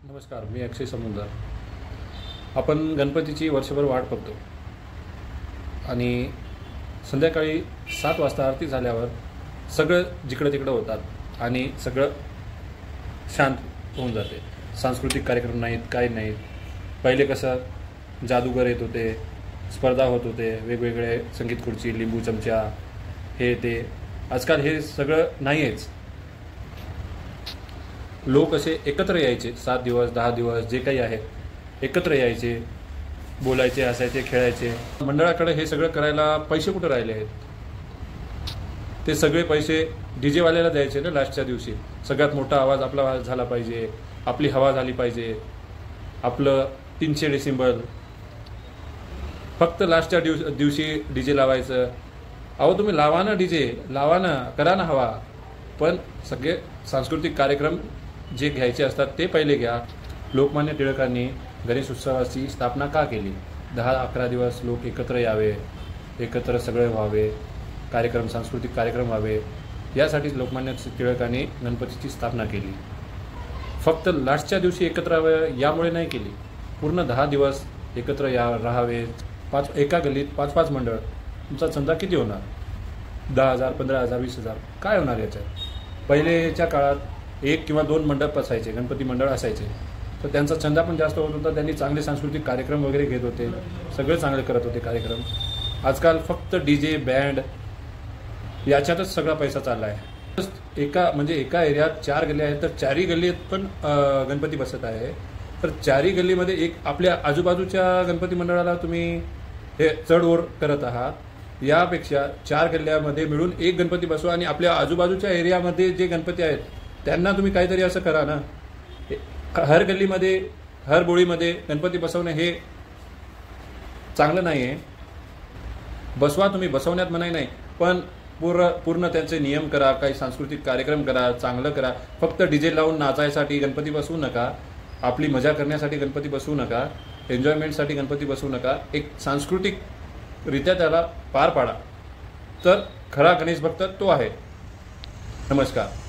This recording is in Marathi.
नमस्कार, मी अक्षय समुद्र। आपण गणपतीची वर्षभर वाट बघतो आणि संध्याकाळी 7 वाजता आरती झाल्यावर सगळं जिकडं तिकडं होतात आणि सगळं शांत होऊन जाते। सांस्कृतिक कार्यक्रम नाहीत, काही नाहीत। पहिले कसं जादूगर येत होते, स्पर्धा होत होते, वेगवेगळे संगीत खुर्ची, लिंबू चमचा, हे ते। आजकाल हे सगळं नाहीच। लोक असे एकत्र यायचे, 7 दिवस 10 दिवस जे काही आहे एकत्र यायचे, बोलायचे, हसायचे, खेळायचे। मंडळाकडे हे सगळं करायला पैसे कुठे राहिले आहेत? ते सगळे पैसे डीजे वाल्याला द्यायचे ना लास्टच्या दिवशी। सगळ्यात मोठा आवाज आपला झाला पाहिजे, आपली हवा झाली पाहिजे, आपलं 300 डेसिबल। फक्त लास्टच्या दिवशी डीजे लावायचं। अहो तुम्ही लावा ना डीजे, लावा ना, करा ना हवा, पण सगळे सांस्कृतिक कार्यक्रम जे घ्यायचे असतात ते पहिले घ्या। लोकमान्य टिळकांनी गणेश उत्सवाची स्थापना का केली? 10-11 दिवस लोक एकत्र यावे, एकत्र सगळे व्हावे, कार्यक्रम, सांस्कृतिक कार्यक्रम व्हावे, यासाठीच लोकमान्य टिळकांनी गणपतीची स्थापना केली। फक्त लास्टच्या दिवशी एकत्र यावे यामुळे नाही केली। पूर्ण 10 दिवस एकत्र राहावे। एका गल्लीत 5-5 मंडळ, तुमचा चंदा किती होणार? 10,000, 15,000, 20,000 काय होणार याच्यात? पहिलेच्या काळात 1 किंवा 2 मंडप असायचे, गणपती मंडळ असायचे, तर त्यांचा चंदा पण जास्त होत होता। त्यांनी चांगले सांस्कृतिक कार्यक्रम वगैरे घेत होते, सगळे चांगले करत होते कार्यक्रम। आजकाल फक्त डीजे, बँड याच्यातच सगळा पैसा चालला आहे। एका एरियात 4 गल्ल्या आहेत, तर 4ही गल्लीत पण गणपती बसत आहे। तर 4ही गल्लीमध्ये एक आपल्या आजूबाजूच्या गणपती मंडळाला तुम्ही हे चढ-ओढ करत आहात। यापेक्षा 4 गल्ल्यामध्ये मिळून एक गणपती बसवा आणि आपल्या आजूबाजूच्या एरियामध्ये जे गणपती आहेत त्यांना तुम्ही काहीतरी असं करा ना। हर गल्लीमध्ये, हर बोळीमध्ये गणपती बसवणे हे चांगलं नाही आहे। बसवा तुम्ही, बसवण्यात मनाई नाही, पण पूर्ण त्यांचे नियम करा, काही सांस्कृतिक कार्यक्रम करा, चांगलं करा। फक्त डीजे लावून नाचायसाठी गणपती बसवू नका, आपली मजा करण्यासाठी गणपती बसवू नका, एन्जॉयमेंटसाठी गणपती बसवू नका। एक सांस्कृतिकरित्या त्याला पार पाडा, तर खरा गणेश भक्त तो आहे। नमस्कार।